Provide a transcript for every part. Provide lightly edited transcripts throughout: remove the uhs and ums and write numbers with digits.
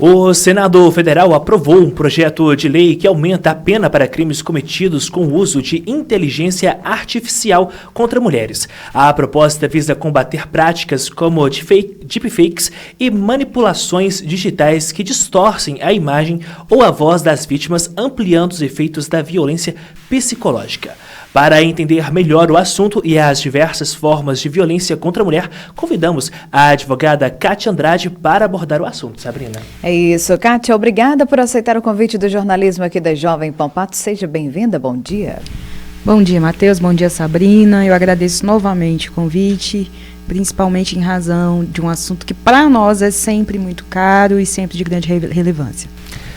O Senado Federal aprovou um projeto de lei que aumenta a pena para crimes cometidos com o uso de inteligência artificial contra mulheres. A proposta visa combater práticas como deepfakes e manipulações digitais que distorcem a imagem ou a voz das vítimas, ampliando os efeitos da violência psicológica. Para entender melhor o assunto e as diversas formas de violência contra a mulher, convidamos a advogada Kátia Andrade para abordar o assunto. Sabrina. É isso, Kátia, obrigada por aceitar o convite do jornalismo aqui da Jovem Pan Pato. Seja bem-vinda, bom dia. Bom dia, Matheus, bom dia, Sabrina. Eu agradeço novamente o convite, principalmente em razão de um assunto que para nós é sempre muito caro e sempre de grande relevância.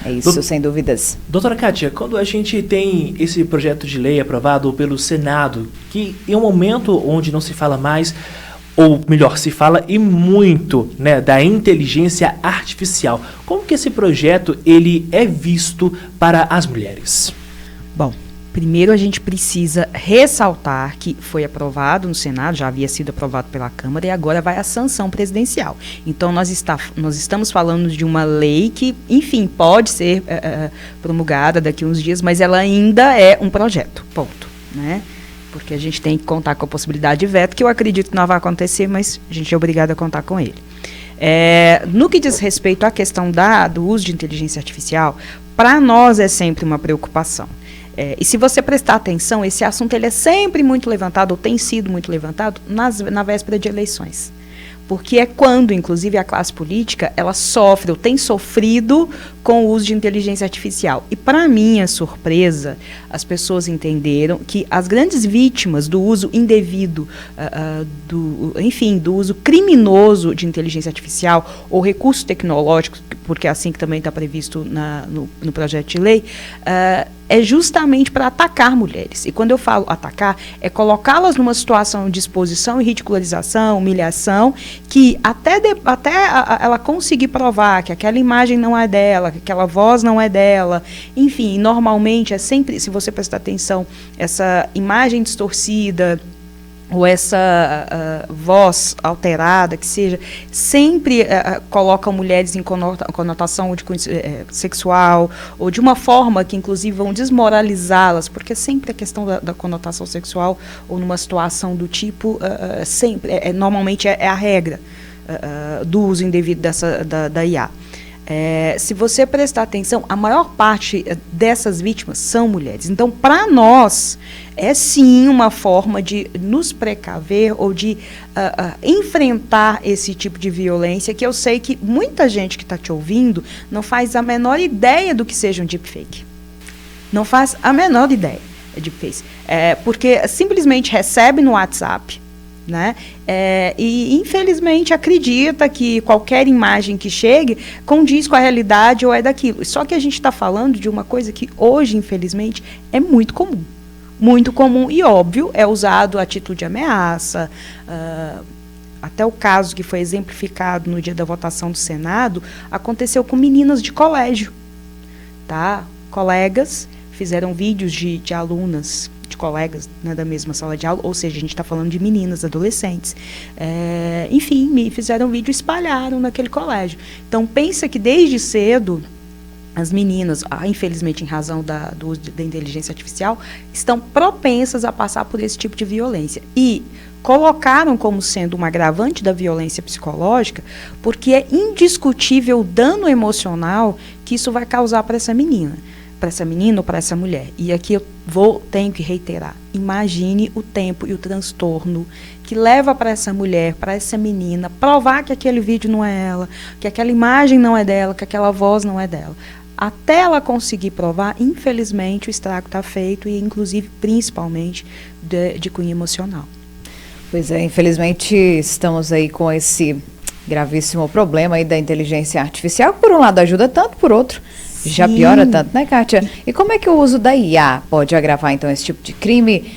É isso, sem dúvidas. Doutora Kátia, quando a gente tem esse projeto de lei aprovado pelo Senado, que em um momento onde não se fala mais, ou melhor, se fala e muito, né, da inteligência artificial, como que esse projeto ele é visto para as mulheres? Bom, primeiro a gente precisa ressaltar que foi aprovado no Senado, já havia sido aprovado pela Câmara e agora vai à sanção presidencial. Então nós estamos falando de uma lei que, enfim, pode ser promulgada daqui a uns dias, mas ela ainda é um projeto, ponto, né? Porque a gente tem que contar com a possibilidade de veto, que eu acredito que não vai acontecer, mas a gente é obrigado a contar com ele. No que diz respeito à questão do uso de inteligência artificial, para nós é sempre uma preocupação. E se você prestar atenção, esse assunto ele é sempre muito levantado, ou tem sido muito levantado, na véspera de eleições. Porque é quando, inclusive, a classe política, ela sofre, ou tem sofrido com o uso de inteligência artificial. E, para minha surpresa, as pessoas entenderam que as grandes vítimas do uso indevido, do uso criminoso de inteligência artificial, ou recursos tecnológicos, porque é assim que também está previsto no projeto de lei, é justamente para atacar mulheres. E quando eu falo atacar, é colocá-las numa situação de exposição e ridicularização, humilhação, que até ela conseguir provar que aquela imagem não é dela, que aquela voz não é dela, enfim, normalmente é sempre, se você prestar atenção, essa imagem distorcida, ou essa voz alterada, que seja, sempre colocam mulheres em conotação sexual, ou de uma forma que, inclusive, vão desmoralizá-las, porque sempre a questão da conotação sexual, ou numa situação do tipo, normalmente é a regra do uso indevido da IA. Se você prestar atenção, a maior parte dessas vítimas são mulheres. Então, para nós, é sim uma forma de nos precaver ou de enfrentar esse tipo de violência, que eu sei que muita gente que está te ouvindo não faz a menor ideia do que seja um deepfake. Não faz a menor ideia de deepfake. Porque simplesmente recebe no WhatsApp, né? E infelizmente acredita que qualquer imagem que chegue condiz com a realidade ou é daquilo. Só que a gente está falando de uma coisa que hoje, infelizmente, é muito comum. Muito comum e óbvio, é usado a título de ameaça. Até o caso que foi exemplificado no dia da votação do Senado aconteceu com meninas de colégio, tá? Colegas fizeram vídeos de alunas, de colegas, né, da mesma sala de aula, ou seja, a gente está falando de meninas, adolescentes. Enfim, me fizeram vídeo e espalharam naquele colégio. Então, pensa que desde cedo as meninas, infelizmente em razão do uso da inteligência artificial, estão propensas a passar por esse tipo de violência. E colocaram como sendo um agravante da violência psicológica, porque é indiscutível o dano emocional que isso vai causar para essa menina ou para essa mulher. E aqui eu tenho que reiterar, imagine o tempo e o transtorno que leva para essa mulher, para essa menina, provar que aquele vídeo não é ela, que aquela imagem não é dela, que aquela voz não é dela. Até ela conseguir provar, infelizmente, o estrago está feito e, inclusive, principalmente, de cunho emocional. Pois é, infelizmente, estamos aí com esse gravíssimo problema aí da inteligência artificial, que por um lado ajuda tanto, por outro já piora tanto, né, Kátia? E como é que o uso da IA pode agravar, então, esse tipo de crime?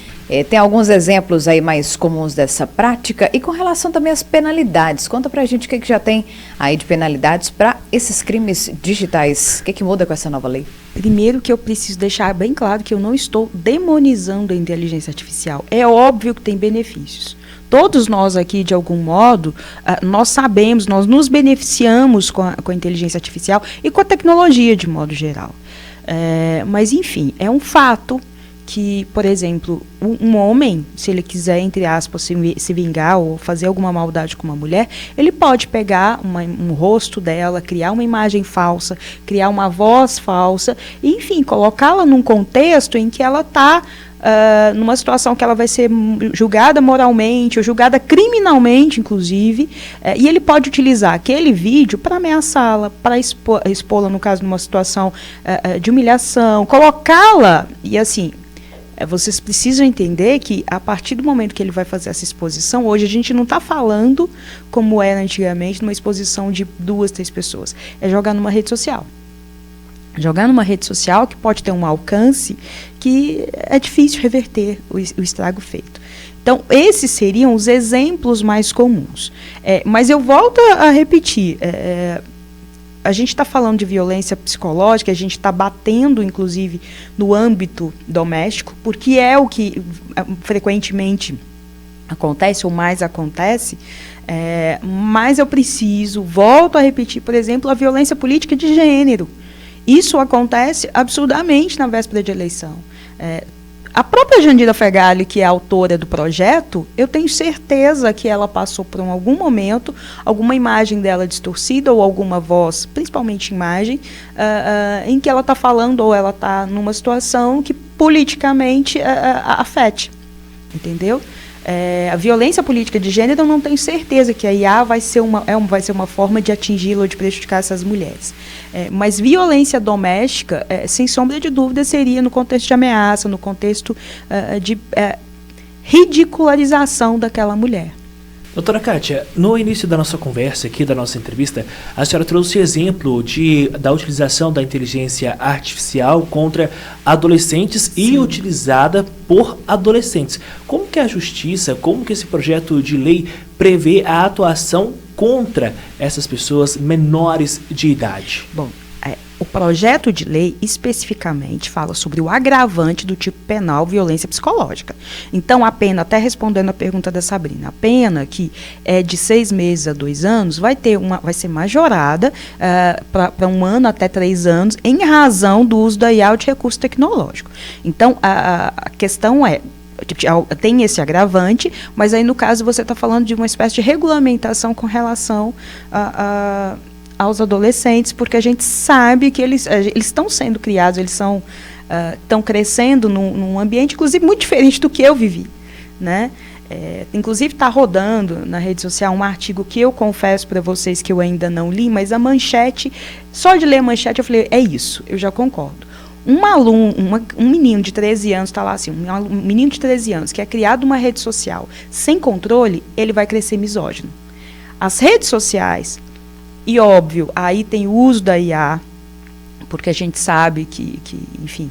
Tem alguns exemplos aí mais comuns dessa prática. E com relação também às penalidades, conta pra gente o que já tem aí de penalidades para esses crimes digitais. O que muda com essa nova lei? Primeiro que eu preciso deixar bem claro que eu não estou demonizando a inteligência artificial. É óbvio que tem benefícios. Todos nós aqui, de algum modo, nós sabemos, nós nos beneficiamos com a inteligência artificial e com a tecnologia de modo geral. Mas, enfim, é um fato que, por exemplo, um homem, se ele quiser, entre aspas, se vingar ou fazer alguma maldade com uma mulher, ele pode pegar um rosto dela, criar uma imagem falsa, criar uma voz falsa, e, enfim, colocá-la num contexto em que ela está numa situação que ela vai ser julgada moralmente ou julgada criminalmente, inclusive, e ele pode utilizar aquele vídeo para ameaçá-la, para expô-la, no caso, numa situação de humilhação, colocá-la, e assim, vocês precisam entender que, a partir do momento que ele vai fazer essa exposição, hoje a gente não está falando, como era antigamente, numa exposição de 2, 3 pessoas. É jogar numa rede social. Jogar numa rede social que pode ter um alcance que é difícil reverter o estrago feito. Então, esses seriam os exemplos mais comuns. Mas eu volto a repetir, a gente está falando de violência psicológica, a gente está batendo, inclusive, no âmbito doméstico, porque é o que frequentemente acontece, ou mais acontece, mas eu volto a repetir, por exemplo, a violência política de gênero. Isso acontece absurdamente na véspera de eleição. A própria Jandira Fegali, que é a autora do projeto, eu tenho certeza que ela passou por algum momento, alguma imagem dela distorcida ou alguma voz, principalmente imagem, em que ela está falando ou ela está numa situação que politicamente afete. Entendeu? A violência política de gênero, eu não tenho certeza que a IA vai ser uma forma de atingi-la ou de prejudicar essas mulheres. Mas violência doméstica, sem sombra de dúvida, seria no contexto de ameaça, no contexto de ridicularização daquela mulher. Doutora Kátia, no início da nossa conversa aqui, da nossa entrevista, a senhora trouxe exemplo da utilização da inteligência artificial contra adolescentes. Sim. E utilizada por adolescentes. Como que a justiça, como que esse projeto de lei prevê a atuação contra essas pessoas menores de idade? Bom, o projeto de lei especificamente fala sobre o agravante do tipo penal violência psicológica. Então, a pena, até respondendo a pergunta da Sabrina, a pena que é de 6 meses a 2 anos vai ser majorada para 1 ano até 3 anos em razão do uso da IA ou de recurso tecnológico. Então, a questão tem esse agravante, mas aí no caso você está falando de uma espécie de regulamentação com relação aos adolescentes, porque a gente sabe que eles estão sendo criados, eles estão crescendo num ambiente, inclusive, muito diferente do que eu vivi, né? Inclusive, está rodando na rede social um artigo que eu confesso para vocês que eu ainda não li, mas a manchete, só de ler a manchete eu falei, é isso, eu já concordo. Um menino de 13 anos, está lá assim, um menino de 13 anos que é criado numa rede social sem controle, ele vai crescer misógino. As redes sociais, e óbvio, aí tem o uso da IA, porque a gente sabe que enfim,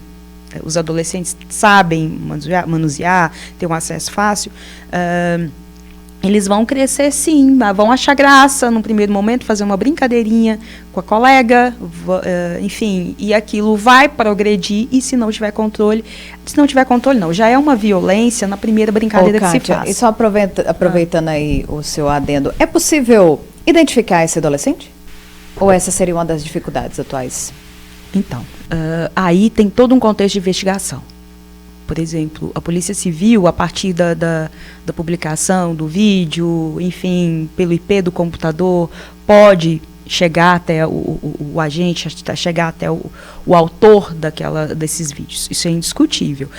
os adolescentes sabem manusear, têm um acesso fácil, eles vão crescer sim, vão achar graça num primeiro momento, fazer uma brincadeirinha com a colega, enfim, e aquilo vai progredir, e se não tiver controle não, já é uma violência na primeira brincadeira que se faz. E só aproveitando aí o seu adendo, é possível identificar esse adolescente? Ou essa seria uma das dificuldades atuais? Então, aí tem todo um contexto de investigação. Por exemplo, a Polícia Civil, a partir da publicação do vídeo, enfim, pelo IP do computador, pode chegar até o agente, chegar até o autor desses vídeos. Isso é indiscutível.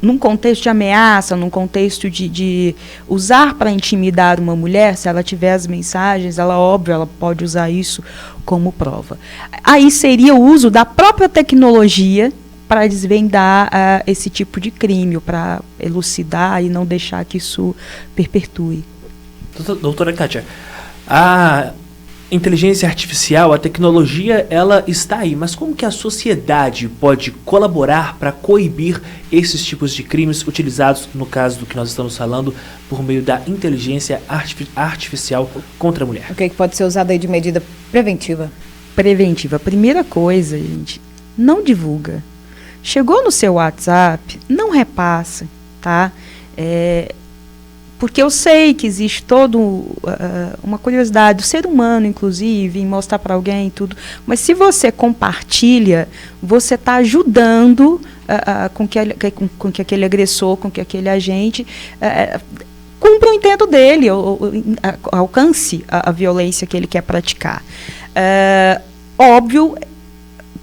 Num contexto de ameaça, num contexto de usar para intimidar uma mulher, se ela tiver as mensagens, ela pode usar isso como prova. Aí seria o uso da própria tecnologia para desvendar esse tipo de crime, para elucidar e não deixar que isso perpetue. Doutora Kátia, a inteligência artificial, a tecnologia, ela está aí, mas como que a sociedade pode colaborar para coibir esses tipos de crimes utilizados, no caso do que nós estamos falando, por meio da inteligência artificial contra a mulher? O que pode ser usado aí de medida preventiva? Preventiva. Primeira coisa, gente, não divulga. Chegou no seu WhatsApp, não repassa, tá? Porque eu sei que existe toda uma curiosidade do ser humano, inclusive, em mostrar para alguém tudo. Mas se você compartilha, você está ajudando com que aquele agressor, com que aquele agente cumpra o intento dele, ou alcance a violência que ele quer praticar. Óbvio,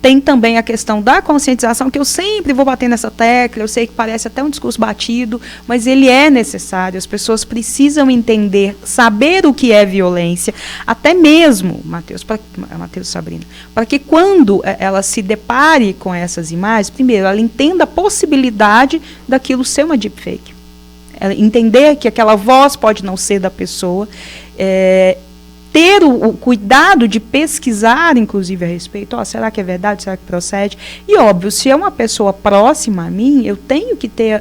tem também a questão da conscientização, que eu sempre vou bater nessa tecla, eu sei que parece até um discurso batido, mas ele é necessário, as pessoas precisam entender, saber o que é violência, até mesmo, Matheus Sabrina, para que quando ela se depare com essas imagens, primeiro, ela entenda a possibilidade daquilo ser uma deepfake. Ela entender que aquela voz pode não ser da pessoa, ter o cuidado de pesquisar, inclusive, a respeito, será que é verdade, será que procede? E, óbvio, se é uma pessoa próxima a mim, eu tenho que ter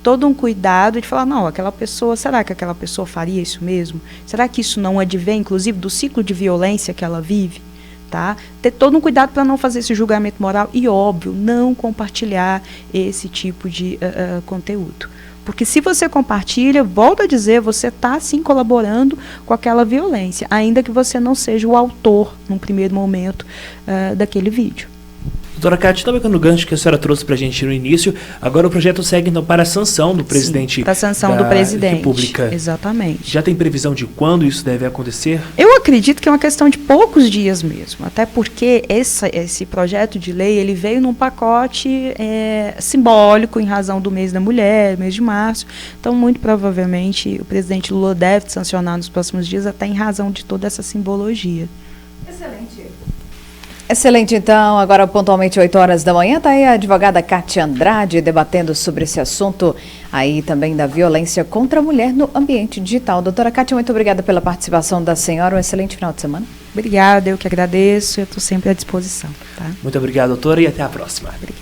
todo um cuidado de falar, não, aquela pessoa, será que aquela pessoa faria isso mesmo? Será que isso não advém, inclusive, do ciclo de violência que ela vive? Tá? Ter todo um cuidado para não fazer esse julgamento moral e, óbvio, não compartilhar esse tipo de conteúdo. Porque se você compartilha, volto a dizer, você está, sim, colaborando com aquela violência, ainda que você não seja o autor, num primeiro momento, daquele vídeo. Doutora Cátia, também no gancho que a senhora trouxe para a gente no início, agora o projeto segue então para a sanção do presidente, para a sanção do presidente, República. Exatamente. Já tem previsão de quando isso deve acontecer? Eu acredito que é uma questão de poucos dias mesmo, até porque esse projeto de lei ele veio num pacote simbólico em razão do mês da mulher, mês de março, então muito provavelmente o presidente Lula deve sancionar nos próximos dias, até em razão de toda essa simbologia. Excelente. Excelente, então, agora pontualmente 8 horas da manhã, está aí a advogada Cátia Andrade debatendo sobre esse assunto aí também da violência contra a mulher no ambiente digital. Doutora Cátia, muito obrigada pela participação da senhora, um excelente final de semana. Obrigada, eu que agradeço, eu estou sempre à disposição. Tá? Muito obrigado, doutora, e até a próxima. Obrigada.